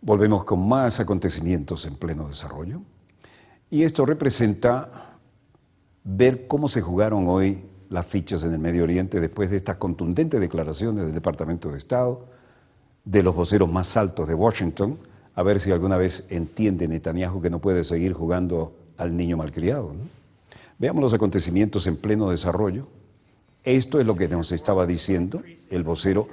Volvemos con más acontecimientos en pleno desarrollo. Y esto representa ver cómo se jugaron hoy las fichas en el Medio Oriente después de estas contundentes declaraciones del Departamento de Estado, de los voceros más altos de Washington, a ver si alguna vez entiende Netanyahu que no puede seguir jugando al niño malcriado, ¿no? Veamos los acontecimientos en pleno desarrollo. Esto es lo que nos estaba diciendo el vocero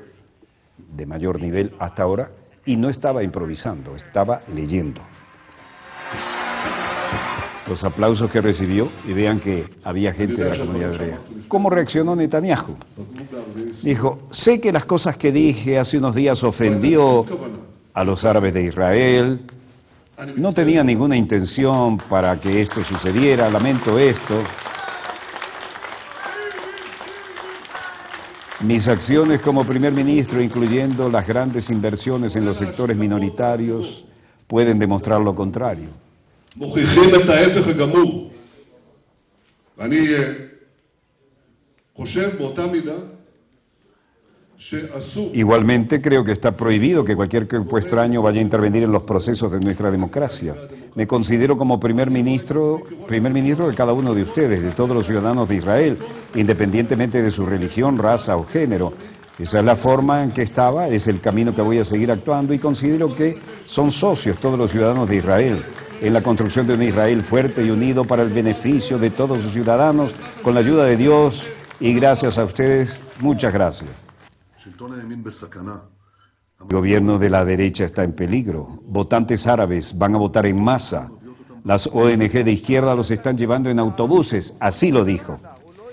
de mayor nivel hasta ahora, y no estaba improvisando, estaba leyendo. Los aplausos que recibió, y vean que había gente de la comunidad hebrea. ¿Cómo reaccionó Netanyahu? Dijo, sé que las cosas que dije hace unos días ofendió a los árabes de Israel, no tenía ninguna intención para que esto sucediera, lamento esto. Mis acciones como primer ministro, incluyendo las grandes inversiones en los sectores minoritarios, pueden demostrar lo contrario. Igualmente creo que está prohibido que cualquier grupo extraño vaya a intervenir en los procesos de nuestra democracia. Me considero como primer ministro de cada uno de ustedes, de todos los ciudadanos de Israel, independientemente de su religión, raza o género. Esa es la forma en que estaba, es el camino que voy a seguir actuando, y considero que son socios todos los ciudadanos de Israel en la construcción de un Israel fuerte y unido para el beneficio de todos sus ciudadanos, con la ayuda de Dios, y gracias a ustedes, muchas gracias. El gobierno de la derecha está en peligro. Votantes árabes van a votar en masa. Las ONG de izquierda los están llevando en autobuses, así lo dijo.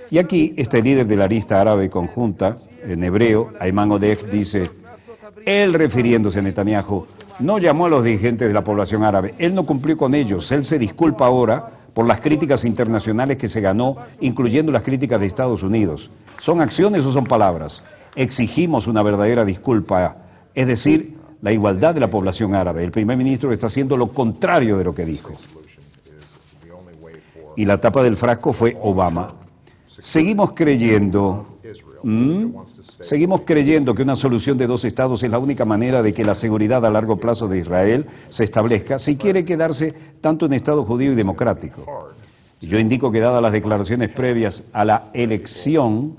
Y aquí este líder de la lista árabe conjunta, en hebreo, Ayman Odeh, dice, él refiriéndose a Netanyahu, no llamó a los dirigentes de la población árabe, él no cumplió con ellos, él se disculpa ahora por las críticas internacionales que se ganó, incluyendo las críticas de Estados Unidos. ¿Son acciones o son palabras? Exigimos una verdadera disculpa, es decir, la igualdad de la población árabe. El primer ministro está haciendo lo contrario de lo que dijo. Y la tapa del frasco fue Obama. Seguimos creyendo que una solución de dos estados es la única manera de que la seguridad a largo plazo de Israel se establezca si quiere quedarse tanto en Estado judío y democrático. Yo indico que dadas las declaraciones previas a la elección,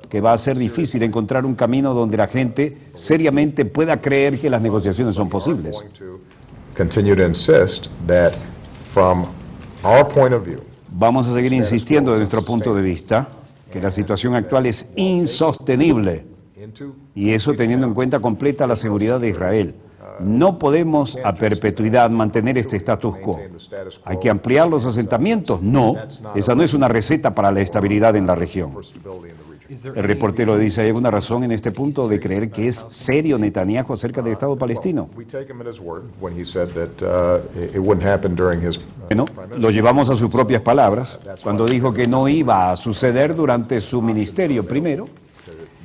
que va a ser difícil encontrar un camino donde la gente seriamente pueda creer que las negociaciones son posibles. Vamos a seguir insistiendo desde nuestro punto de vista que la situación actual es insostenible, y eso teniendo en cuenta completa la seguridad de Israel. No podemos a perpetuidad mantener este status quo. ¿Hay que ampliar los asentamientos? No, esa no es una receta para la estabilidad en la región. El reportero dice, ¿hay alguna razón en este punto de creer que es serio Netanyahu acerca del Estado palestino? Bueno, lo llevamos a sus propias palabras, cuando dijo que no iba a suceder durante su ministerio primero,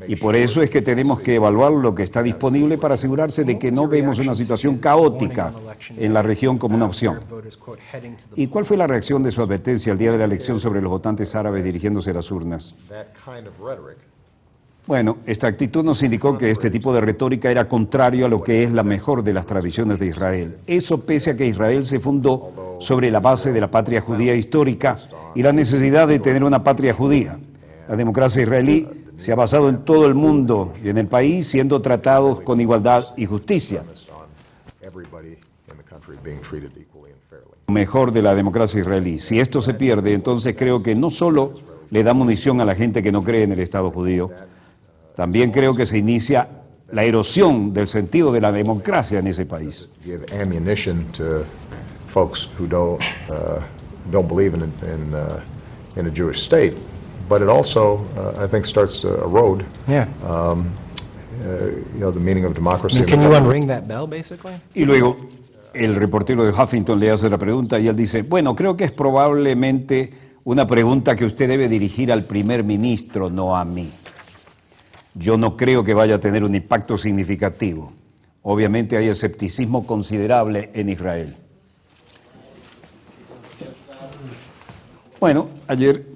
y por eso es que tenemos que evaluar lo que está disponible para asegurarse de que no vemos una situación caótica en la región como una opción. ¿Y cuál fue la reacción de su advertencia el día de la elección sobre los votantes árabes dirigiéndose a las urnas? Bueno, esta actitud nos indicó que este tipo de retórica era contrario a lo que es la mejor de las tradiciones de Israel. Eso pese a que Israel se fundó sobre la base de la patria judía histórica y la necesidad de tener una patria judía. La democracia israelí se ha basado en todo el mundo y en el país siendo tratados con igualdad y justicia. Lo mejor de la democracia israelí. Si esto se pierde, entonces creo que no solo le da munición a la gente que no cree en el Estado judío, también creo que se inicia la erosión del sentido de la democracia en ese país. But it also, I think, starts to erode, the meaning of democracy. Can you unring that bell, basically? Y luego el reportero de Huffington le hace la pregunta y él dice, bueno, creo que es probablemente una pregunta que usted debe dirigir al primer ministro, no a mí. Yo no creo que vaya a tener un impacto significativo. Obviamente hay escepticismo considerable en Israel. Bueno, ayer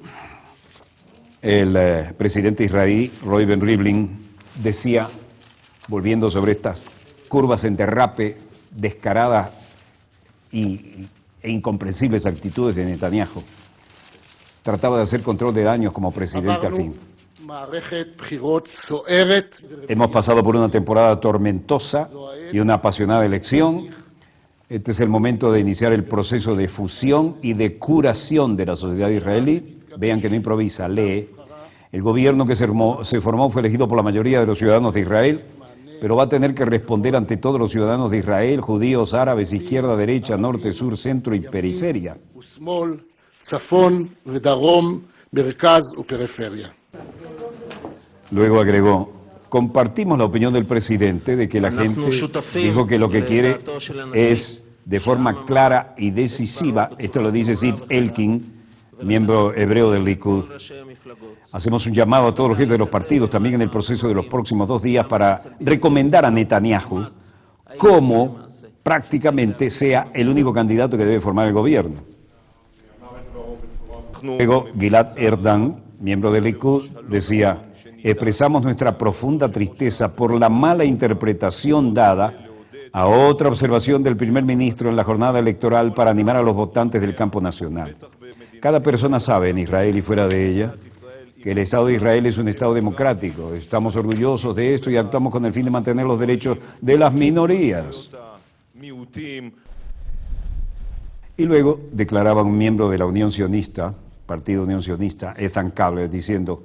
el presidente israelí, Reuven Rivlin, decía, volviendo sobre estas curvas en derrape descaradas e incomprensibles actitudes de Netanyahu. Trataba de hacer control de daños como presidente al fin. Hemos pasado por una temporada tormentosa y una apasionada elección. Este es el momento de iniciar el proceso de fusión y de curación de la sociedad israelí. Vean que no improvisa, lee. El gobierno que se formó fue elegido por la mayoría de los ciudadanos de Israel, pero va a tener que responder ante todos los ciudadanos de Israel, judíos, árabes, izquierda, derecha, norte, sur, centro y periferia. Luego agregó, compartimos la opinión del presidente de que la gente dijo que lo que quiere es, de forma clara y decisiva, esto lo dice Ziv Elkin, miembro hebreo del Likud. Hacemos un llamado a todos los jefes de los partidos, también en el proceso de los próximos 2 días, para recomendar a Netanyahu como prácticamente sea el único candidato que debe formar el gobierno. Luego, Gilad Erdan, miembro del Likud, decía, expresamos nuestra profunda tristeza por la mala interpretación dada a otra observación del primer ministro en la jornada electoral para animar a los votantes del campo nacional. Cada persona sabe en Israel y fuera de ella que el Estado de Israel es un Estado democrático. Estamos orgullosos de esto y actuamos con el fin de mantener los derechos de las minorías. Y luego declaraba un miembro de la Unión Sionista, Partido Unión Sionista, Ethan Kable, diciendo,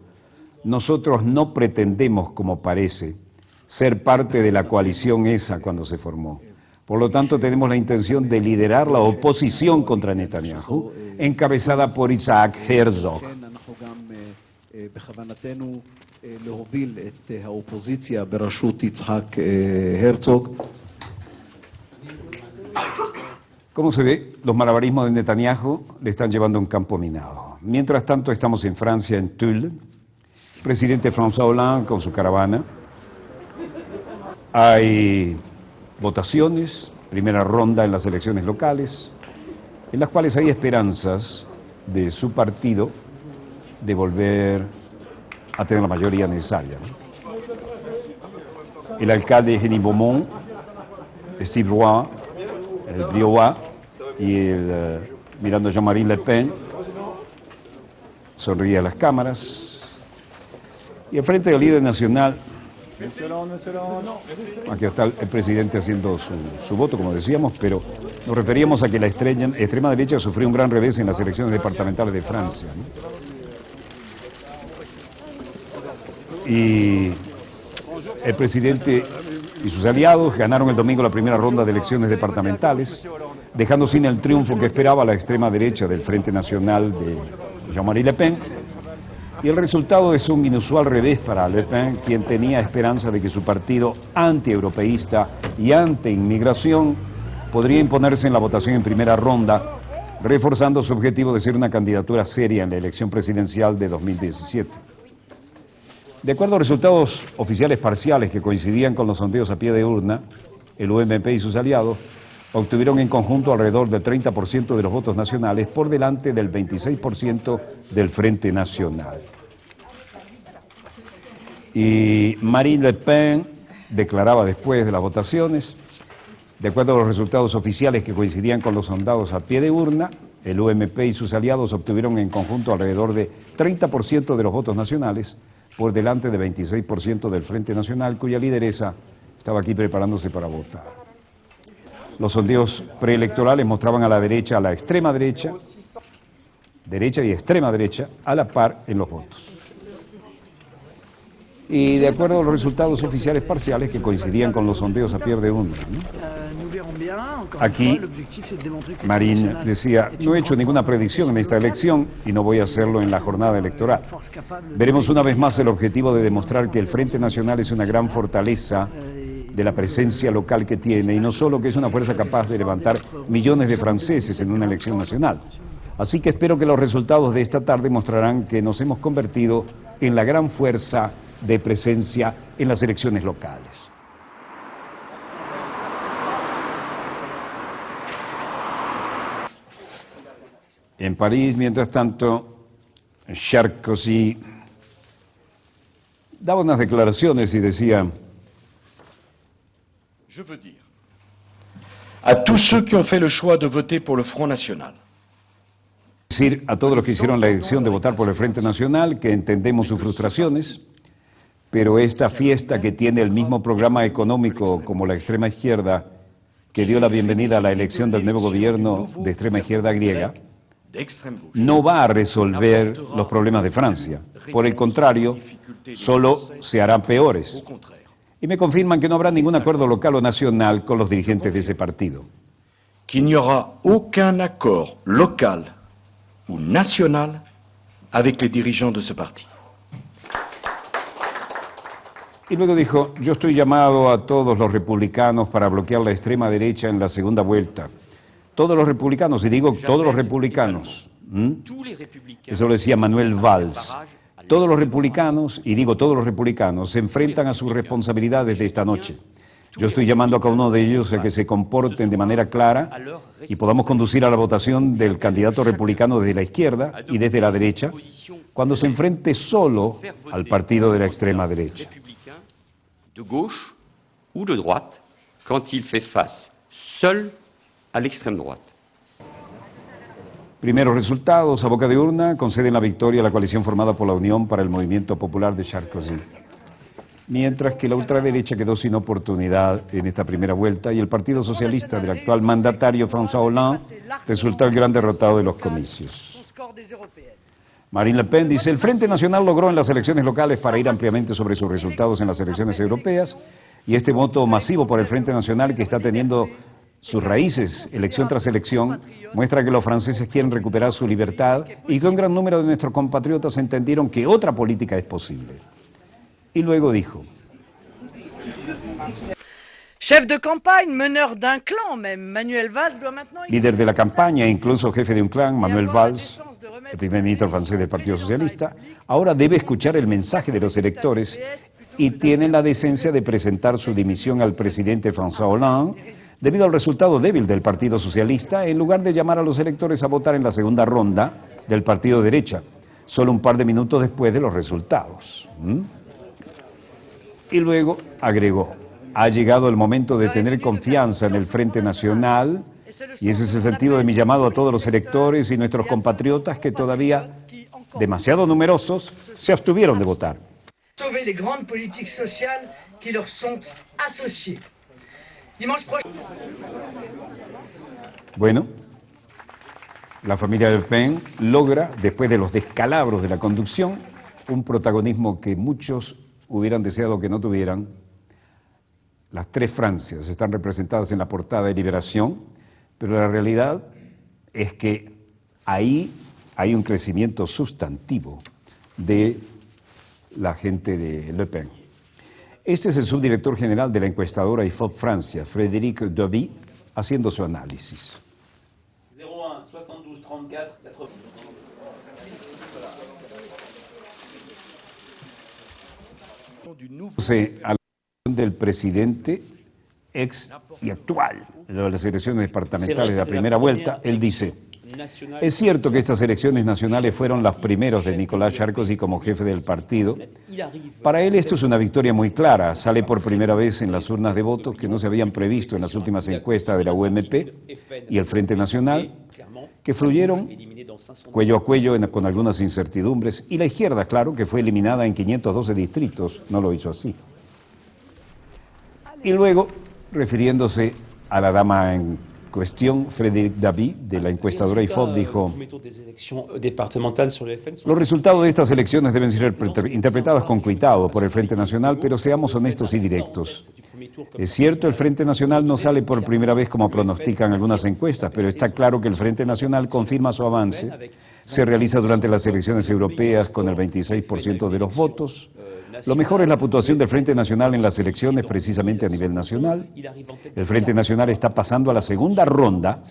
nosotros no pretendemos, como parece, ser parte de la coalición esa cuando se formó. Por lo tanto, tenemos la intención de liderar la oposición contra Netanyahu, encabezada por Isaac Herzog. Como se ve, los malabarismos de Netanyahu le están llevando a un campo minado. Mientras tanto, estamos en Francia, en Tulle. Presidente François Hollande con su caravana. Hay votaciones, primera ronda en las elecciones locales, en las cuales hay esperanzas de su partido de volver a tener la mayoría necesaria, ¿no? El alcalde Henri Beaumont, Steve Roy, el Briois y mirando a Jean-Marie Le Pen, sonríe a las cámaras. Y al frente del líder nacional, aquí está el presidente haciendo su voto, como decíamos, pero nos referíamos a que la extrema derecha sufrió un gran revés en las elecciones departamentales de Francia, ¿no? Y el presidente y sus aliados ganaron el domingo la primera ronda de elecciones departamentales, dejando sin el triunfo que esperaba la extrema derecha del Frente Nacional de Jean-Marie Le Pen. Y el resultado es un inusual revés para Le Pen, quien tenía esperanza de que su partido antieuropeísta y anti-inmigración podría imponerse en la votación en primera ronda, reforzando su objetivo de ser una candidatura seria en la elección presidencial de 2017. De acuerdo a resultados oficiales parciales que coincidían con los sondeos a pie de urna, el UMP y sus aliados obtuvieron en conjunto alrededor del 30% de los votos nacionales por delante del 26% del Frente Nacional. Y Marine Le Pen declaraba después de las votaciones, de acuerdo a los resultados oficiales que coincidían con los sondeos a pie de urna, el UMP y sus aliados obtuvieron en conjunto alrededor de 30% de los votos nacionales por delante de 26% del Frente Nacional, cuya lideresa estaba aquí preparándose para votar. Los sondeos preelectorales mostraban a la derecha, a la extrema derecha y extrema derecha, a la par en los votos. Y de acuerdo a los resultados oficiales parciales que coincidían con los sondeos a pie de urna, ¿no? Aquí Marine decía, no he hecho ninguna predicción en esta elección y no voy a hacerlo en la jornada electoral. Veremos una vez más el objetivo de demostrar que el Frente Nacional es una gran fortaleza de la presencia local que tiene y no solo que es una fuerza capaz de levantar millones de franceses en una elección nacional. Así que espero que los resultados de esta tarde mostrarán que nos hemos convertido en la gran fuerza de presencia en las elecciones locales. En París, mientras tanto, Sarkozy daba unas declaraciones y decía: à tous ceux qui ont fait le choix de voter pour le Front National. Decir a todos los que hicieron la elección de votar por el Frente Nacional que entendemos sus frustraciones, pero esta fiesta que tiene el mismo programa económico como la extrema izquierda, que dio la bienvenida a la elección del nuevo gobierno de extrema izquierda griega, no va a resolver los problemas de Francia. Por el contrario, solo se harán peores. Y me confirman que no habrá ningún acuerdo local o nacional con los dirigentes de ese partido. Qu'il n'y aura aucun accord local ou national avec les dirigeants de ce parti. Y luego dijo, yo estoy llamado a todos los republicanos para bloquear la extrema derecha en la segunda vuelta. Todos los republicanos, y digo todos los republicanos. Eso lo decía Manuel Valls. Todos los republicanos, y digo todos los republicanos, se enfrentan a sus responsabilidades de esta noche. Yo estoy llamando a cada uno de ellos a que se comporten de manera clara y podamos conducir a la votación del candidato republicano desde la izquierda y desde la derecha, cuando se enfrente solo al partido de la extrema derecha. De gauche ou de droite, quand il fait face seul à l'extrême droite. Primeros resultados a boca de urna conceden la victoria a la coalición formada por la Unión para el Movimiento Popular de Sarkozy, mientras que la ultraderecha quedó sin oportunidad en esta primera vuelta y el Partido Socialista del actual mandatario François Hollande resultó el gran derrotado de los comicios. Marine Le Pen dice, el Frente Nacional logró en las elecciones locales para ir ampliamente sobre sus resultados en las elecciones europeas y este voto masivo por el Frente Nacional que está teniendo sus raíces, elección tras elección, muestra que los franceses quieren recuperar su libertad y que un gran número de nuestros compatriotas entendieron que otra política es posible. Y luego dijo, Chef de campagne, meneur d'un clan même, Manuel Valls doit maintenant... líder de la campaña e incluso jefe de un clan, Manuel Valls, el primer ministro francés del Partido Socialista, ahora debe escuchar el mensaje de los electores y tiene la decencia de presentar su dimisión al presidente François Hollande debido al resultado débil del Partido Socialista, en lugar de llamar a los electores a votar en la segunda ronda del partido de derecha, solo un par de minutos después de los resultados. Y luego agregó, ha llegado el momento de tener confianza en el Frente Nacional y ese es el sentido de mi llamado a todos los electores y nuestros compatriotas que todavía, demasiado numerosos, se abstuvieron de votar. Sauver les grandes politiques sociales qui leur sont associées. Dimanche prochain... Bueno, la familia Le Pen logra, después de los descalabros de la conducción, un protagonismo que muchos hubieran deseado que no tuvieran. Las tres Francias están representadas en la portada de Liberación, pero la realidad es que ahí hay un crecimiento sustantivo de la gente de Le Pen. Este es el subdirector general de la encuestadora IFOP Francia, Frédéric Dabi, haciendo su análisis. 01 72 34 80. A la elección del presidente ex y actual de las elecciones departamentales de la primera vuelta, él dice, es cierto que estas elecciones nacionales fueron las primeras de Nicolas Sarkozy como jefe del partido. Para él esto es una victoria muy clara. Sale por primera vez en las urnas de votos que no se habían previsto en las últimas encuestas de la UMP y el Frente Nacional, que fluyeron cuello a cuello con algunas incertidumbres. Y la izquierda, claro, que fue eliminada en 512 distritos, no lo hizo así. Y luego, refiriéndose a la dama en cuestión, Frédéric Dabi, de la encuestadora IFOP, dijo, los resultados de estas elecciones deben ser interpretados con cuidado por el Frente Nacional, pero seamos honestos y directos. Es cierto, el Frente Nacional no sale por primera vez como pronostican algunas encuestas, pero está claro que el Frente Nacional confirma su avance, se realiza durante las elecciones europeas con el 26% de los votos. Lo mejor es la puntuación del Frente Nacional en las elecciones, precisamente a nivel nacional. El Frente Nacional está pasando a la segunda ronda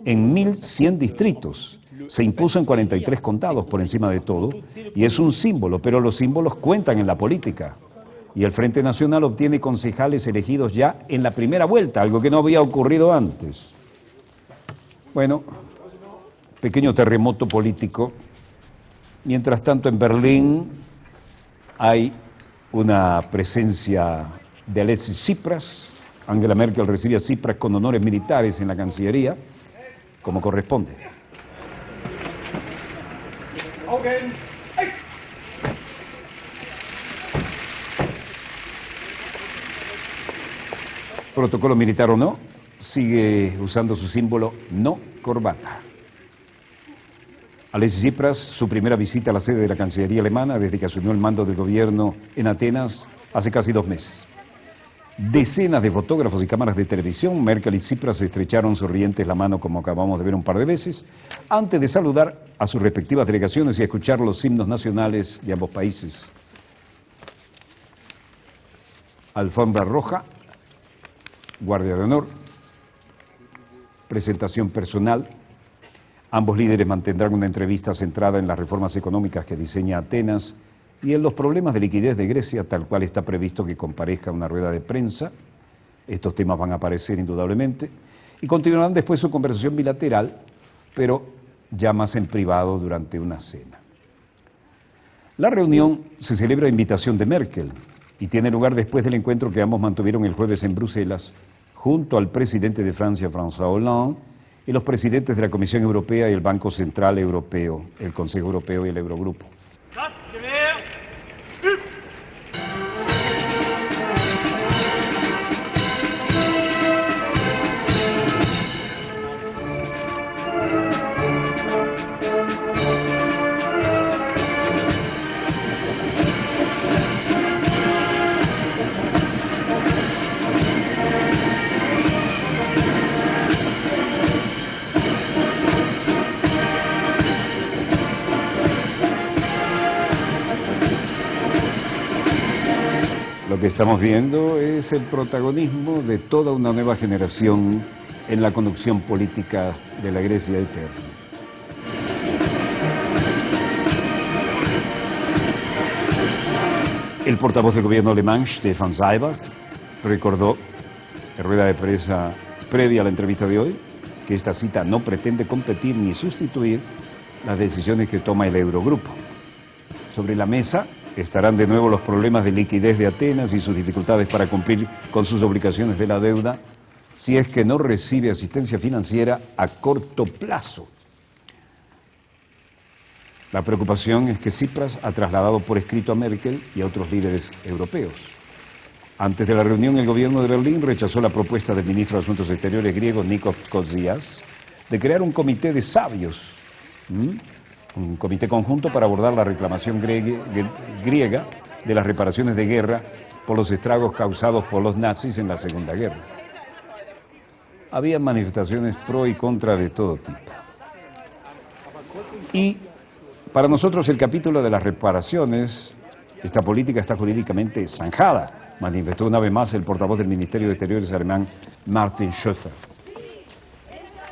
en 1.100 distritos. Se impuso en 43 contados por encima de todo y es un símbolo, pero los símbolos cuentan en la política. Y el Frente Nacional obtiene concejales elegidos ya en la primera vuelta, algo que no había ocurrido antes. Bueno, pequeño terremoto político. Mientras tanto, en Berlín hay una presencia de Alexis Tsipras, Angela Merkel recibe a Tsipras con honores militares en la Cancillería, como corresponde. Protocolo militar o no, sigue usando su símbolo no corbata. Alexis Tsipras, su primera visita a la sede de la Cancillería alemana desde que asumió el mando del gobierno en Atenas hace casi 2 meses. Decenas de fotógrafos y cámaras de televisión, Merkel y Tsipras se estrecharon sonrientes la mano como acabamos de ver un par de veces, antes de saludar a sus respectivas delegaciones y escuchar los himnos nacionales de ambos países. Alfombra roja, guardia de honor, presentación personal. Ambos líderes mantendrán una entrevista centrada en las reformas económicas que diseña Atenas y en los problemas de liquidez de Grecia, tal cual está previsto que comparezca una rueda de prensa. Estos temas van a aparecer indudablemente y continuarán después su conversación bilateral, pero ya más en privado durante una cena. La reunión se celebra a invitación de Merkel y tiene lugar después del encuentro que ambos mantuvieron el jueves en Bruselas, junto al presidente de Francia, François Hollande, y los presidentes de la Comisión Europea y el Banco Central Europeo, el Consejo Europeo y el Eurogrupo. Lo que estamos viendo es el protagonismo de toda una nueva generación en la conducción política de la Grecia eterna. El portavoz del gobierno alemán, Stefan Seibert, recordó en rueda de prensa previa a la entrevista de hoy que esta cita no pretende competir ni sustituir las decisiones que toma el Eurogrupo. Sobre la mesa estarán de nuevo los problemas de liquidez de Atenas y sus dificultades para cumplir con sus obligaciones de la deuda si es que no recibe asistencia financiera a corto plazo. La preocupación es que Tsipras ha trasladado por escrito a Merkel y a otros líderes europeos. Antes de la reunión, el gobierno de Berlín rechazó la propuesta del ministro de Asuntos Exteriores griego, Nikos Koszias, de crear un comité de sabios, un comité conjunto para abordar la reclamación griega de las reparaciones de guerra por los estragos causados por los nazis en la Segunda Guerra. Había manifestaciones pro y contra de todo tipo. Y para nosotros el capítulo de las reparaciones, esta política está jurídicamente zanjada, manifestó una vez más el portavoz del Ministerio de Exteriores alemán, Martin Schöffer.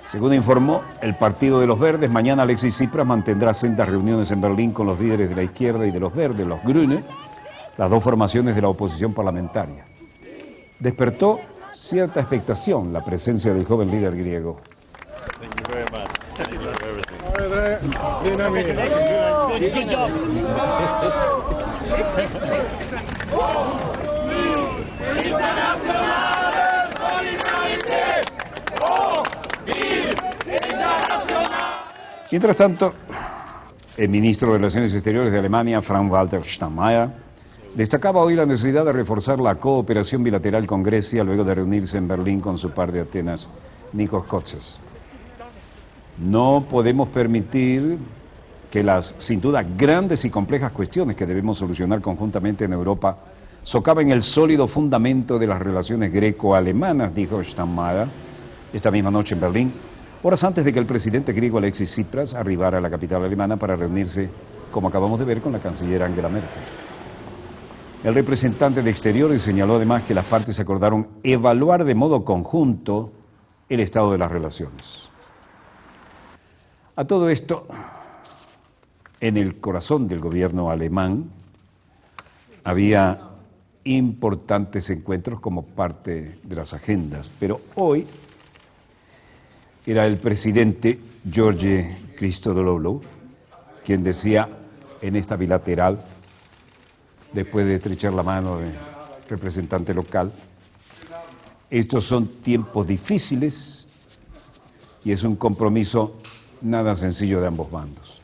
Según informó el Partido de los Verdes, mañana Alexis Tsipras mantendrá sendas reuniones en Berlín con los líderes de la izquierda y de los Verdes, los Grüne, las dos formaciones de la oposición parlamentaria. Despertó cierta expectación la presencia del joven líder griego. Mientras tanto, el ministro de Relaciones Exteriores de Alemania, Frank-Walter Steinmeier, destacaba hoy la necesidad de reforzar la cooperación bilateral con Grecia luego de reunirse en Berlín con su par de Atenas, Nikos Koszias. No podemos permitir que las, sin duda, grandes y complejas cuestiones que debemos solucionar conjuntamente en Europa socaven el sólido fundamento de las relaciones greco-alemanas, dijo Steinmeier esta misma noche en Berlín, horas antes de que el presidente griego Alexis Tsipras arribara a la capital alemana para reunirse, como acabamos de ver, con la canciller Angela Merkel. El representante de Exteriores señaló además que las partes acordaron evaluar de modo conjunto el estado de las relaciones. A todo esto, en el corazón del gobierno alemán había importantes encuentros como parte de las agendas, pero hoy era el presidente George Christodoulou quien decía en esta bilateral, después de estrechar la mano del representante local, Estos son tiempos difíciles y es un compromiso nada sencillo de ambos bandos.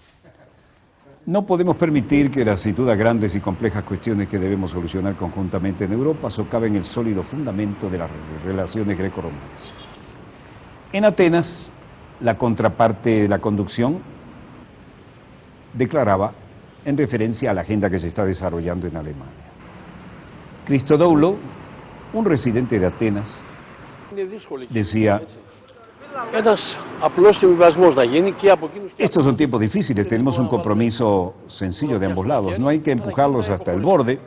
No podemos permitir que las sin duda grandes y complejas cuestiones que debemos solucionar conjuntamente en Europa socaven el sólido fundamento de las relaciones greco-romanas. En Atenas, la contraparte de la conducción declaraba en referencia a la agenda que se está desarrollando en Alemania. Christodoulo, un residente de Atenas, decía: estos son tiempos difíciles, tenemos un compromiso sencillo de ambos lados, no hay que empujarlos hasta el borde,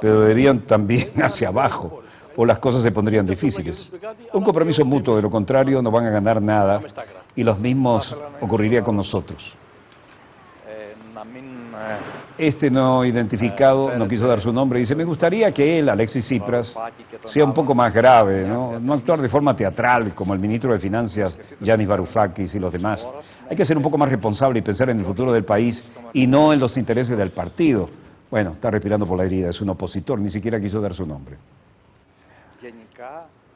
pero debían también hacia abajo, o las cosas se pondrían difíciles. Un compromiso mutuo, de lo contrario no van a ganar nada, y lo mismo ocurriría con nosotros. Este no identificado no quiso dar su nombre. Dice: me gustaría que él, Alexis Tsipras, sea un poco más grave, no actuar de forma teatral como el ministro de Finanzas, Yanis Varoufakis y los demás. Hay que ser un poco más responsable y pensar en el futuro del país y no en los intereses del partido. Bueno, está respirando por la herida, es un opositor, ni siquiera quiso dar su nombre.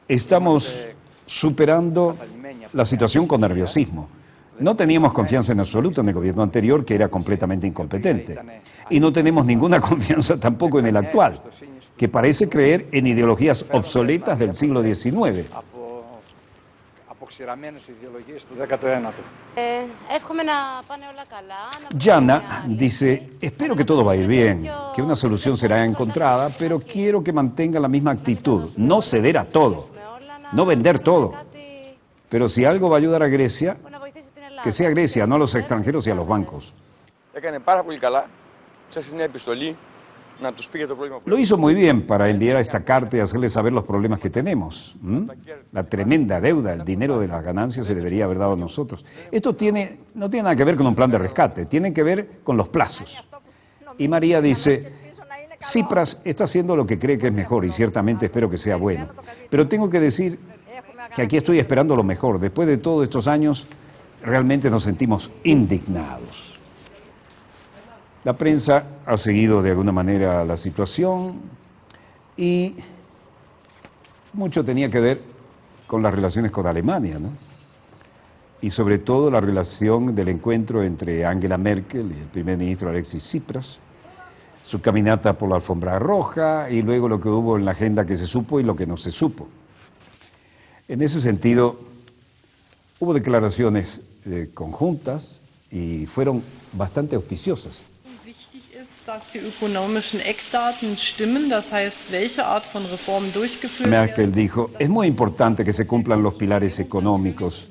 Estamos superando la situación con nerviosismo. No teníamos confianza en absoluto en el gobierno anterior, que era completamente incompetente. Y no tenemos ninguna confianza tampoco en el actual, que parece creer en ideologías obsoletas del siglo XIX. Yana dice: espero que todo va a ir bien, que una solución será encontrada, pero quiero que mantenga la misma actitud, no ceder a todo, no vender todo. Pero si algo va a ayudar a Grecia, que sea Grecia, no a los extranjeros y a los bancos. Lo hizo muy bien para enviar a esta carta y hacerles saber los problemas que tenemos. La tremenda deuda, el dinero de las ganancias se debería haber dado a nosotros. Esto no tiene nada que ver con un plan de rescate, tiene que ver con los plazos. Y María dice: Tsipras está haciendo lo que cree que es mejor y ciertamente espero que sea bueno. Pero tengo que decir que aquí estoy esperando lo mejor. Después de todos estos años, realmente nos sentimos indignados. La prensa ha seguido de alguna manera la situación y mucho tenía que ver con las relaciones con Alemania, ¿no? Y sobre todo la relación del encuentro entre Angela Merkel y el primer ministro Alexis Tsipras, su caminata por la alfombra roja y luego lo que hubo en la agenda que se supo y lo que no se supo. En ese sentido, hubo declaraciones conjuntas y fueron bastante auspiciosas. Merkel dijo: es muy importante que se cumplan los pilares económicos.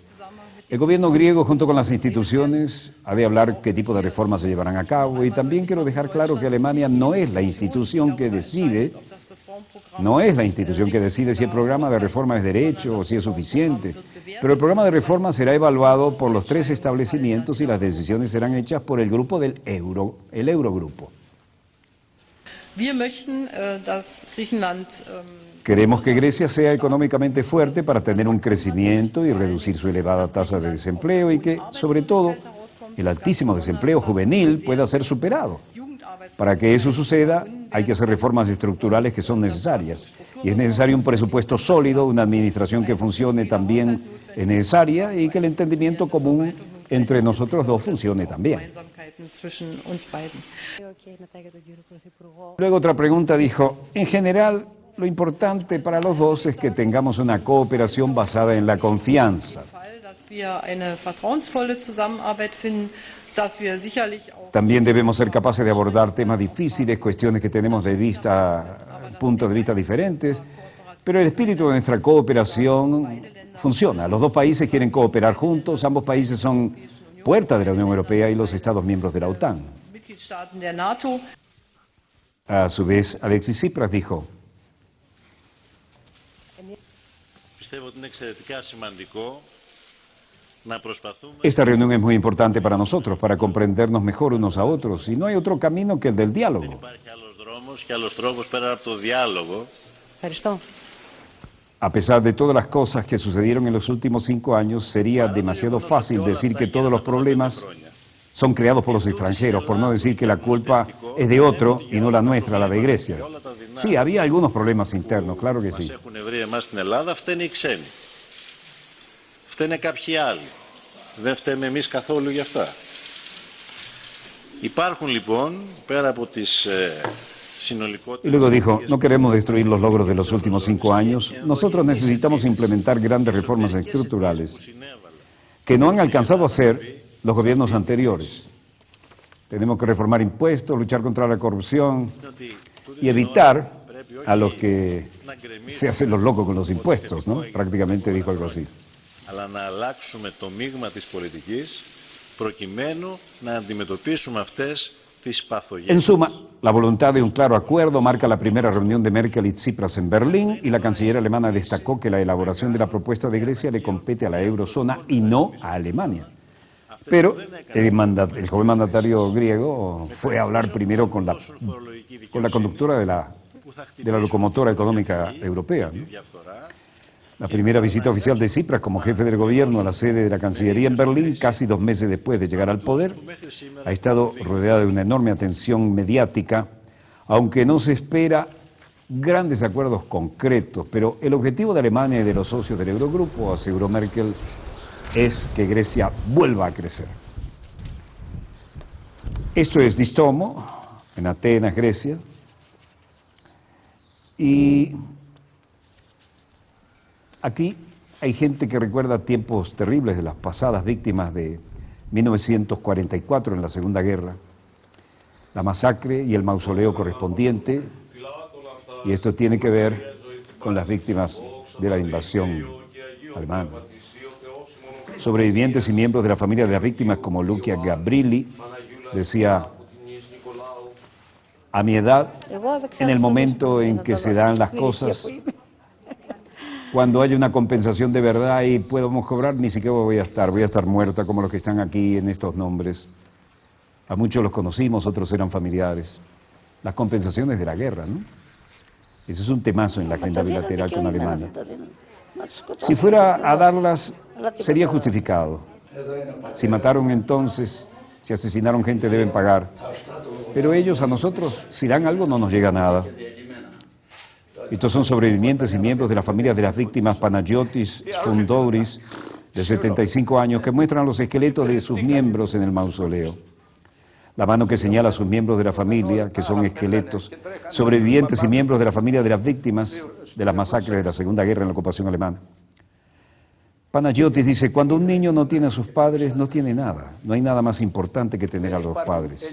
El gobierno griego, junto con las instituciones, ha de hablar qué tipo de reformas se llevarán a cabo, y también quiero dejar claro que Alemania no es la institución que decide si el programa de reforma es derecho o si es suficiente, pero el programa de reforma será evaluado por los 3 establecimientos y las decisiones serán hechas por el grupo del euro, el Eurogrupo. Queremos que Grecia sea económicamente fuerte para tener un crecimiento y reducir su elevada tasa de desempleo y que, sobre todo, el altísimo desempleo juvenil pueda ser superado. Para que eso suceda, hay que hacer reformas estructurales que son necesarias. Y es necesario un presupuesto sólido, una administración que funcione también es necesaria y que el entendimiento común entre nosotros dos funcione también. Luego otra pregunta dijo: en general, lo importante para los dos es que tengamos una cooperación basada en la confianza. También debemos ser capaces de abordar temas difíciles, cuestiones que tenemos puntos de vista diferentes, pero el espíritu de nuestra cooperación funciona. Los dos países quieren cooperar juntos, ambos países son puerta de la Unión Europea y los Estados miembros de la OTAN. A su vez, Alexis Tsipras dijo: esta reunión es muy importante para nosotros, para comprendernos mejor unos a otros, y no hay otro camino que el del diálogo. A pesar de todas las cosas que sucedieron en los últimos 5 años, sería demasiado fácil decir que todos los problemas son creados por los extranjeros, por no decir que la culpa es de otro y no la nuestra, la de Grecia. Sí, había algunos problemas internos, claro que Μας sí. έχουν βρει εμάς στην Ελλάδα, φταίνε οι ξένοι. Φταίνε κάποιοι άλλοι. Δεν φταίμε εμείς καθόλου γι' αυτά. Υπάρχουν λοιπόν, πέρα από τις συνολικότητες... Y luego dijo, no queremos destruir los logros de los últimos 5 años, nosotros necesitamos implementar grandes reformas estructurales que no han alcanzado a hacer los gobiernos anteriores. Tenemos que reformar impuestos, luchar contra la corrupción y evitar a los que se hacen los locos con los impuestos, ¿no? Prácticamente dijo algo así. Αλλά να αλλάξουμε το μείγμα της πολιτικής προκειμένου να αντιμετωπίσουμε αυτές τις παθογένειες. En suma, la voluntad de un claro acuerdo marca la primera reunión de Merkel y Tsipras en Berlín y la canciller alemana destacó que la elaboración de la propuesta de Grecia le compete a la eurozona y no a Alemania. Pero el joven mandatario griego fue a hablar primero con la conductora de la locomotora económica europea, ¿no? La primera visita oficial de Tsipras como jefe del gobierno a la sede de la Cancillería en Berlín, casi 2 meses después de llegar al poder, ha estado rodeada de una enorme atención mediática, aunque no se espera grandes acuerdos concretos, pero el objetivo de Alemania y de los socios del Eurogrupo, aseguró Merkel, es que Grecia vuelva a crecer. Esto es Distomo, en Atenas, Grecia, y aquí hay gente que recuerda tiempos terribles de las pasadas víctimas de 1944 en la Segunda Guerra, la masacre y el mausoleo correspondiente, y esto tiene que ver con las víctimas de la invasión alemana. Sobrevivientes y miembros de la familia de las víctimas como Lucia Gabrilli decía: a mi edad, en el momento en que se dan las cosas, cuando haya una compensación de verdad y podamos cobrar, ni siquiera voy a estar muerta como los que están aquí en estos nombres. A muchos los conocimos, otros eran familiares. Las compensaciones de la guerra, ¿no? Ese es un temazo en la agenda bilateral con Alemania. Si fuera a darlas, sería justificado. Si mataron entonces, si asesinaron gente, deben pagar. Pero ellos a nosotros, si dan algo, no nos llega nada. Estos son sobrevivientes y miembros de la familia de las víctimas Panagiotis Fundouris, de 75 años, que muestran los esqueletos de sus miembros en el mausoleo. La mano que señala a sus miembros de la familia, que son esqueletos, sobrevivientes y miembros de la familia de las víctimas de las masacres de la Segunda Guerra en la ocupación alemana. Panagiotis dice: cuando un niño no tiene a sus padres, no tiene nada. No hay nada más importante que tener a los padres.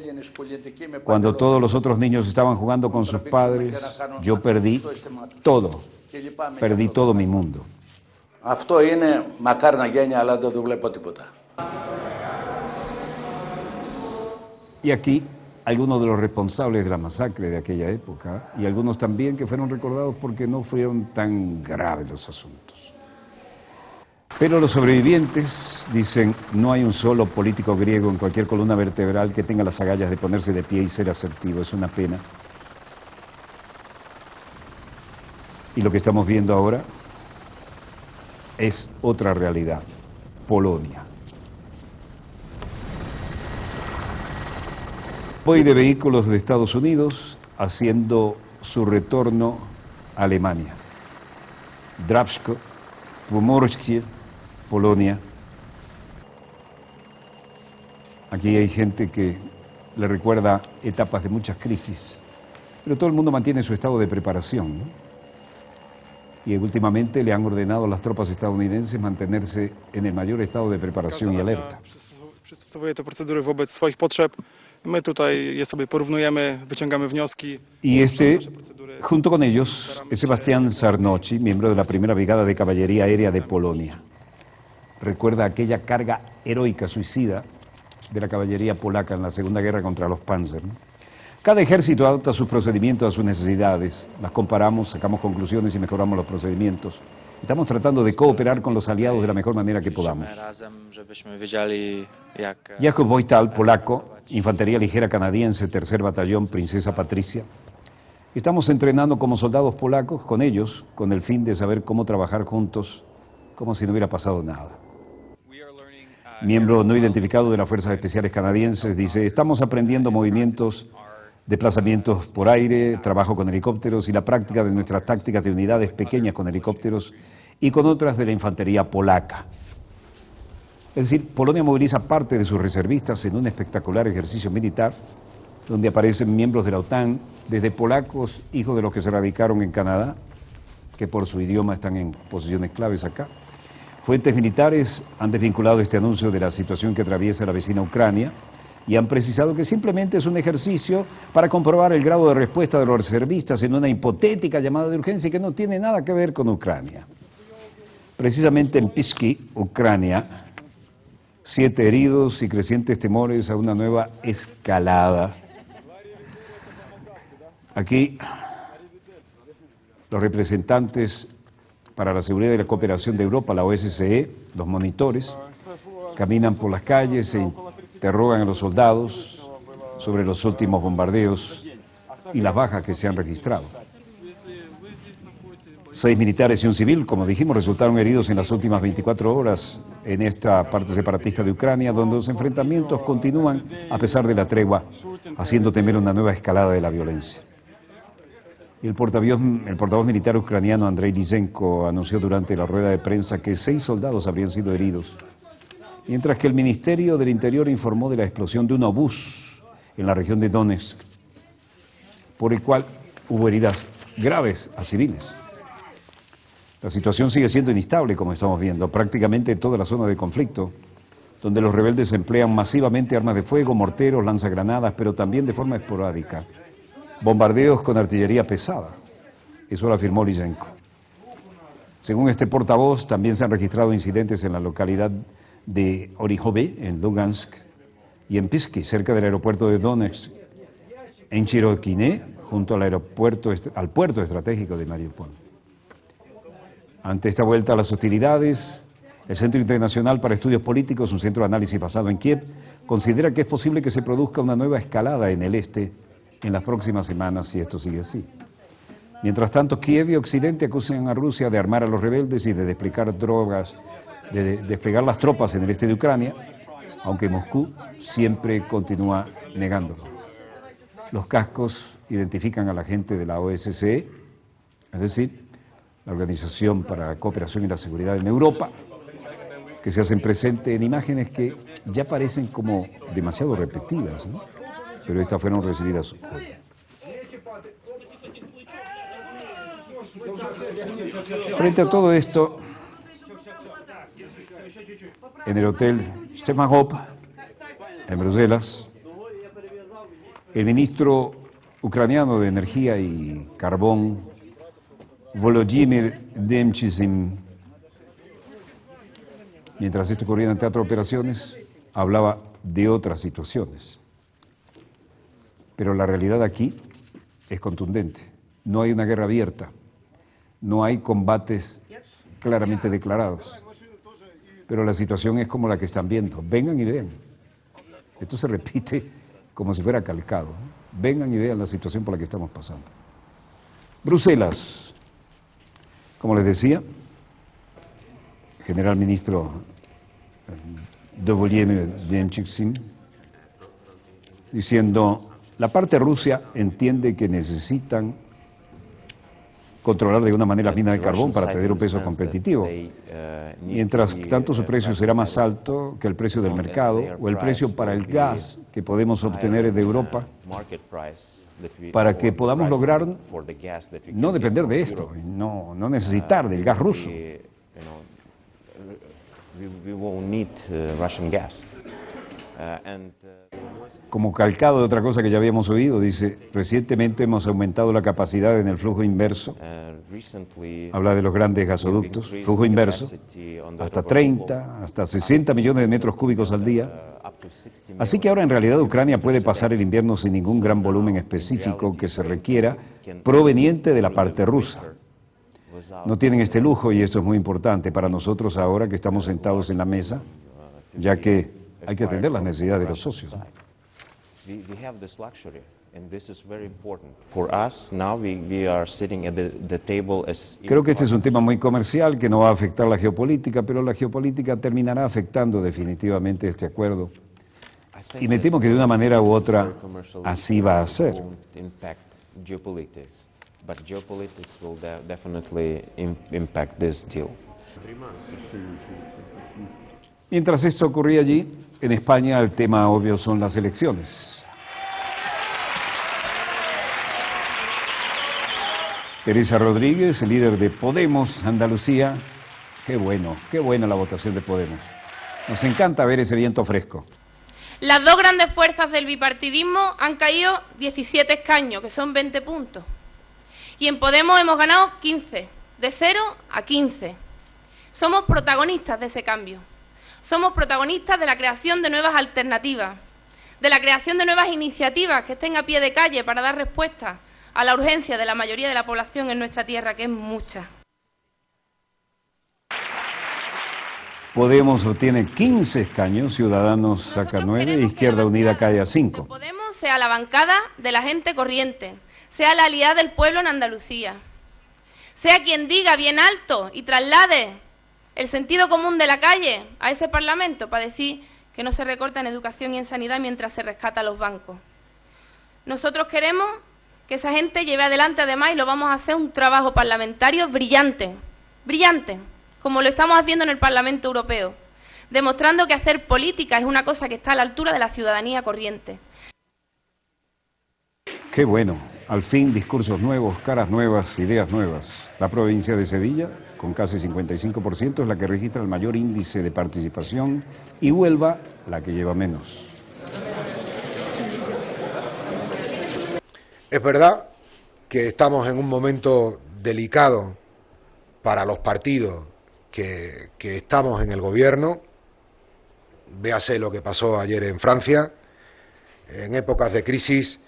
Cuando todos los otros niños estaban jugando con sus padres, yo perdí todo. Perdí todo mi mundo. Αυτό είναι μακάρι να γίνει, αλλά δεν το βλέπω τίποτα. Y aquí algunos de los responsables de la masacre de aquella época, y algunos también que fueron recordados porque no fueron tan graves los asuntos. Pero los sobrevivientes dicen: no hay un solo político griego en cualquier columna vertebral que tenga las agallas de ponerse de pie y ser asertivo. Es una pena. Y lo que estamos viendo ahora es otra realidad: Polonia. Hoy de vehículos de Estados Unidos haciendo su retorno a Alemania. Drawsko, Pomorskie, Polonia. Aquí hay gente que le recuerda etapas de muchas crisis, pero todo el mundo mantiene su estado de preparación, ¿no? Y últimamente le han ordenado a las tropas estadounidenses mantenerse en el mayor estado de preparación y alerta. Przystosowuje te procedury wobec swoich potrzeb. My tutaj je sobie porównujemy, wyciągamy wnioski. Y junto con ellos, es Sebastián Sarnocchi, miembro de la primera brigada de caballería aérea de Polonia. Recuerda aquella carga heroica, suicida, de la caballería polaca en la Segunda Guerra contra los Panzer, ¿no? Cada ejército adapta sus procedimientos a sus necesidades. Las comparamos, sacamos conclusiones y mejoramos los procedimientos. Estamos tratando de cooperar con los aliados de la mejor manera que podamos. Jakub Wojtal, polaco, Infantería Ligera Canadiense, Tercer Batallón, Princesa Patricia. Estamos entrenando como soldados polacos con ellos, con el fin de saber cómo trabajar juntos, como si no hubiera pasado nada. Miembro no identificado de las Fuerzas Especiales Canadienses dice: estamos aprendiendo movimientos desplazamientos por aire, trabajo con helicópteros y la práctica de nuestras tácticas de unidades pequeñas con helicópteros y con otras de la infantería polaca. Es decir, Polonia moviliza parte de sus reservistas en un espectacular ejercicio militar donde aparecen miembros de la OTAN, desde polacos, hijos de los que se radicaron en Canadá, que por su idioma están en posiciones claves acá. Fuentes militares han desvinculado este anuncio de la situación que atraviesa la vecina Ucrania y han precisado que simplemente es un ejercicio para comprobar el grado de respuesta de los reservistas en una hipotética llamada de urgencia que no tiene nada que ver con Ucrania. Precisamente en Pisky, Ucrania, 7 heridos y crecientes temores a una nueva escalada. Aquí, los representantes para la seguridad y la cooperación de Europa, la OSCE, los monitores, caminan por las calles e interrogan a los soldados sobre los últimos bombardeos y las bajas que se han registrado. 6 militares y un civil, como dijimos, resultaron heridos en las últimas 24 horas en esta parte separatista de Ucrania, donde los enfrentamientos continúan a pesar de la tregua, haciendo temer una nueva escalada de la violencia. El portavoz militar ucraniano Andrei Lysenko anunció durante la rueda de prensa que 6 soldados habrían sido heridos, mientras que el Ministerio del Interior informó de la explosión de un obús en la región de Donetsk, por el cual hubo heridas graves a civiles. La situación sigue siendo inestable, como estamos viendo, prácticamente en toda la zona de conflicto, donde los rebeldes emplean masivamente armas de fuego, morteros, lanzagranadas, pero también de forma esporádica. Bombardeos con artillería pesada. Eso lo afirmó Lysenko. Según este portavoz, también se han registrado incidentes en la localidad de Orihove, en Lugansk, y en Pisky, cerca del aeropuerto de Donetsk, en Chiroquiné, junto al puerto estratégico de Mariupol. Ante esta vuelta a las hostilidades, el Centro Internacional para Estudios Políticos, un centro de análisis basado en Kiev, considera que es posible que se produzca una nueva escalada en el este en las próximas semanas si esto sigue así. Mientras tanto, Kiev y Occidente acusan a Rusia de armar a los rebeldes y de desplegar las tropas en el este de Ucrania, aunque Moscú siempre continúa negándolo. Los cascos identifican a la gente de la OSCE, es decir, la Organización para la Cooperación y la Seguridad en Europa, que se hacen presentes en imágenes que ya parecen como demasiado repetidas, ¿no? Pero estas fueron recibidas hoy. Frente a todo esto, en el hotel Stefanhof, en Bruselas, el ministro ucraniano de Energía y Carbón, Volodymyr Demchizin, mientras esto ocurría en el Teatro de Operaciones, hablaba de otras situaciones. Pero la realidad aquí es contundente. No hay una guerra abierta, no hay combates claramente declarados. Pero la situación es como la que están viendo. Vengan y vean. Esto se repite como si fuera calcado. Vengan y vean la situación por la que estamos pasando. Bruselas, como les decía, general ministro Volodymyr Demchizin, diciendo: la parte rusa entiende que necesitan controlar de una manera la mina de carbón para tener un peso competitivo. Mientras tanto, su precio será más alto que el precio del mercado o el precio para el gas que podemos obtener de Europa, para que podamos lograr no depender de esto, no necesitar del gas ruso. Como calcado de otra cosa que ya habíamos oído, dice: recientemente hemos aumentado la capacidad en el flujo inverso. Habla de los grandes gasoductos, flujo inverso, hasta 30, hasta 60 millones de metros cúbicos al día. Así que ahora en realidad Ucrania puede pasar el invierno sin ningún gran volumen específico que se requiera proveniente de la parte rusa. No tienen este lujo y esto es muy importante para nosotros ahora que estamos sentados en la mesa, ya que hay que atender las necesidades de los socios, ¿no? Creo que este es un tema muy comercial que no va a afectar la geopolítica, pero la geopolítica terminará afectando definitivamente este acuerdo. Y me temo que de una manera u otra así va a ser. Mientras esto ocurría allí, en España el tema obvio son las elecciones. Teresa Rodríguez, líder de Podemos Andalucía. Qué buena la votación de Podemos. Nos encanta ver ese viento fresco. Las dos grandes fuerzas del bipartidismo han caído 17 escaños, que son 20 puntos. Y en Podemos hemos ganado 15, de 0 a 15. Somos protagonistas de ese cambio. Somos protagonistas de la creación de nuevas alternativas, de la creación de nuevas iniciativas que estén a pie de calle para dar respuesta a la urgencia de la mayoría de la población en nuestra tierra, que es mucha. Podemos obtiene 15 escaños, Ciudadanos saca 9, Izquierda Unida cae a 5. Que Podemos sea la bancada de la gente corriente, sea la aliada del pueblo en Andalucía, sea quien diga bien alto y traslade el sentido común de la calle a ese Parlamento para decir que no se recorta en educación y en sanidad mientras se rescata a los bancos. Nosotros queremos que esa gente lleve adelante además, y lo vamos a hacer, un trabajo parlamentario brillante, como lo estamos haciendo en el Parlamento Europeo, demostrando que hacer política es una cosa que está a la altura de la ciudadanía corriente. Qué bueno, al fin discursos nuevos, caras nuevas, ideas nuevas. La provincia de Sevilla, con casi 55%, es la que registra el mayor índice de participación, y Huelva la que lleva menos. Es verdad que estamos en un momento delicado para los partidos que estamos en el gobierno. Véase lo que pasó ayer en Francia. En épocas de crisis,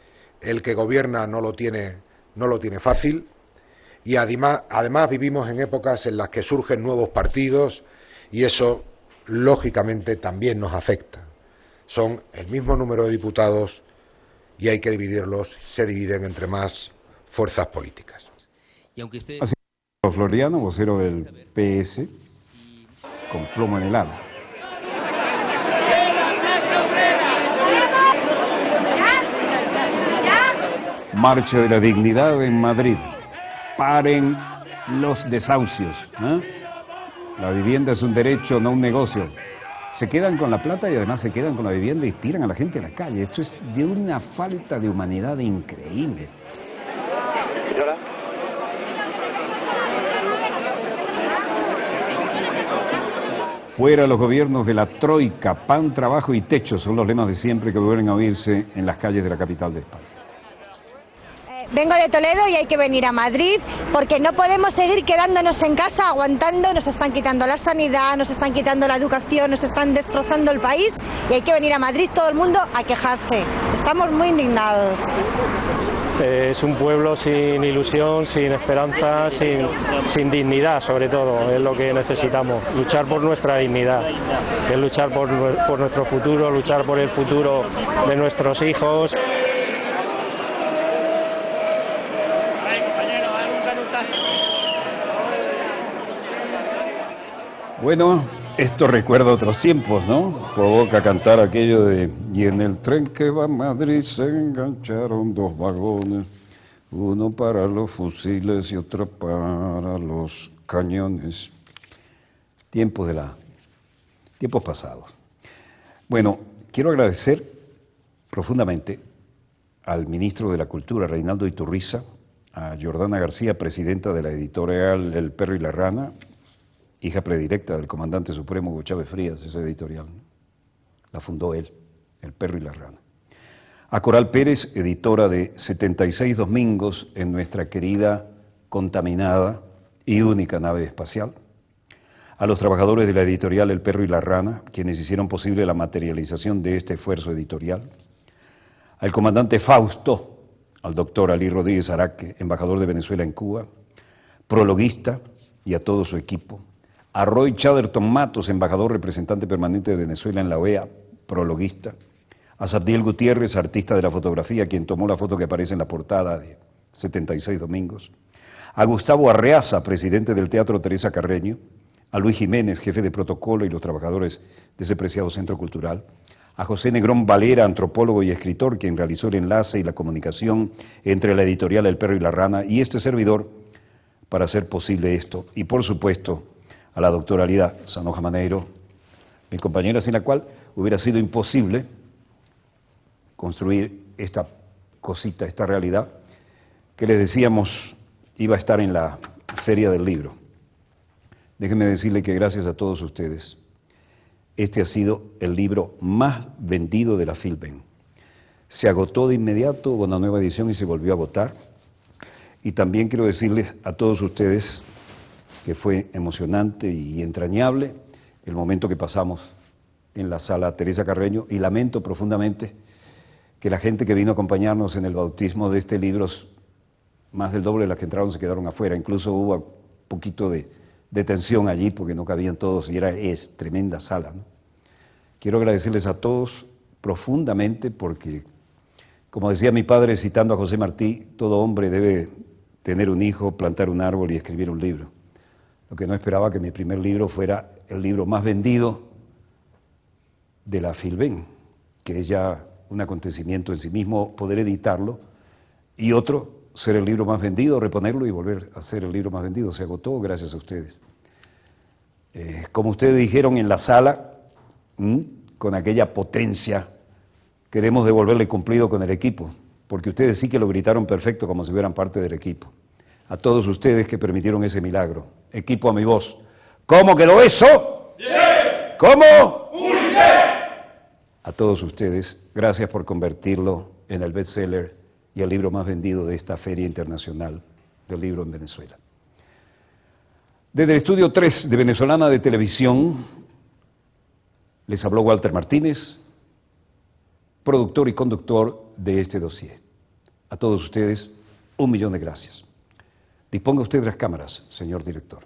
el que gobierna no lo tiene fácil, y además vivimos en épocas en las que surgen nuevos partidos, y eso lógicamente también nos afecta. Son el mismo número de diputados y hay que dividirlos, se dividen entre más fuerzas políticas. Así, Floriano, vocero del PS, con plomo en el ala. Marcha de la Dignidad en Madrid. Paren los desahucios, ¿eh? La vivienda es un derecho, no un negocio. Se quedan con la plata y además se quedan con la vivienda y tiran a la gente a la calle. Esto es de una falta de humanidad increíble. Fuera los gobiernos de la troika, pan, trabajo y techo son los lemas de siempre que vuelven a oírse en las calles de la capital de España. Vengo de Toledo y hay que venir a Madrid porque no podemos seguir quedándonos en casa aguantando. Nos están quitando la sanidad, nos están quitando la educación, nos están destrozando el país y hay que venir a Madrid todo el mundo a quejarse. Estamos muy indignados. Es un pueblo sin ilusión, sin esperanza, sin dignidad, sobre todo, es lo que necesitamos. Luchar por nuestra dignidad, es luchar por nuestro futuro, luchar por el futuro de nuestros hijos. Bueno, esto recuerda otros tiempos, ¿no? Provoca cantar aquello de: y en el tren que va a Madrid se engancharon dos vagones, uno para los fusiles y otro para los cañones. Tiempos pasados. Bueno, quiero agradecer profundamente al ministro de la Cultura, Reinaldo Iturriza, a Jordana García, presidenta de la editorial El Perro y la Rana, hija predilecta del comandante supremo Hugo Chávez Frías, esa editorial. La fundó él, El Perro y la Rana. A Coral Pérez, editora de 76 domingos en nuestra querida, contaminada y única nave espacial. A los trabajadores de la editorial El Perro y la Rana, quienes hicieron posible la materialización de este esfuerzo editorial. Al comandante Fausto, al doctor Ali Rodríguez Araque, embajador de Venezuela en Cuba, prologuista, y a todo su equipo. A Roy Chatterton Matos, embajador representante permanente de Venezuela en la OEA, prologuista. A Sabdiel Gutiérrez, artista de la fotografía, quien tomó la foto que aparece en la portada de 76 domingos. A Gustavo Arreaza, presidente del Teatro Teresa Carreño. A Luis Jiménez, jefe de protocolo y los trabajadores de ese preciado centro cultural. a José Negrón Valera, antropólogo y escritor, quien realizó el enlace y la comunicación entre la editorial El Perro y la Rana y este servidor para hacer posible esto. Y por supuesto, a la doctora Lida Sanoja Maneiro, mi compañera, sin la cual hubiera sido imposible construir esta cosita, esta realidad, que les decíamos iba a estar en la Feria del Libro. Déjenme decirle que gracias a todos ustedes, este ha sido el libro más vendido de la Filben. Se agotó de inmediato con una nueva edición y se volvió a agotar. Y también quiero decirles a todos ustedes que fue emocionante y entrañable el momento que pasamos en la sala Teresa Carreño, y lamento profundamente que la gente que vino a acompañarnos en el bautismo de este libro, más del doble de las que entraron se quedaron afuera. Incluso hubo un poquito de tensión allí porque no cabían todos y es tremenda sala, ¿no? Quiero agradecerles a todos profundamente porque, como decía mi padre citando a José Martí, todo hombre debe tener un hijo, plantar un árbol y escribir un libro. Lo que no esperaba que mi primer libro fuera el libro más vendido de la Filben, que es ya un acontecimiento en sí mismo poder editarlo, y otro, ser el libro más vendido, reponerlo y volver a ser el libro más vendido. Se agotó gracias a ustedes. Como ustedes dijeron en la sala, con aquella potencia, queremos devolverle cumplido con el equipo, porque ustedes sí que lo gritaron perfecto como si fueran parte del equipo. A todos ustedes que permitieron ese milagro. Equipo a mi voz. ¿Cómo quedó eso? ¡Bien! ¿Cómo? ¡Muy bien! A todos ustedes, gracias por convertirlo en el bestseller y el libro más vendido de esta Feria Internacional del Libro en Venezuela. Desde el Estudio 3 de Venezolana de Televisión, les habló Walter Martínez, productor y conductor de este dossier. A todos ustedes, 1.000.000 de gracias. Disponga usted de las cámaras, señor director.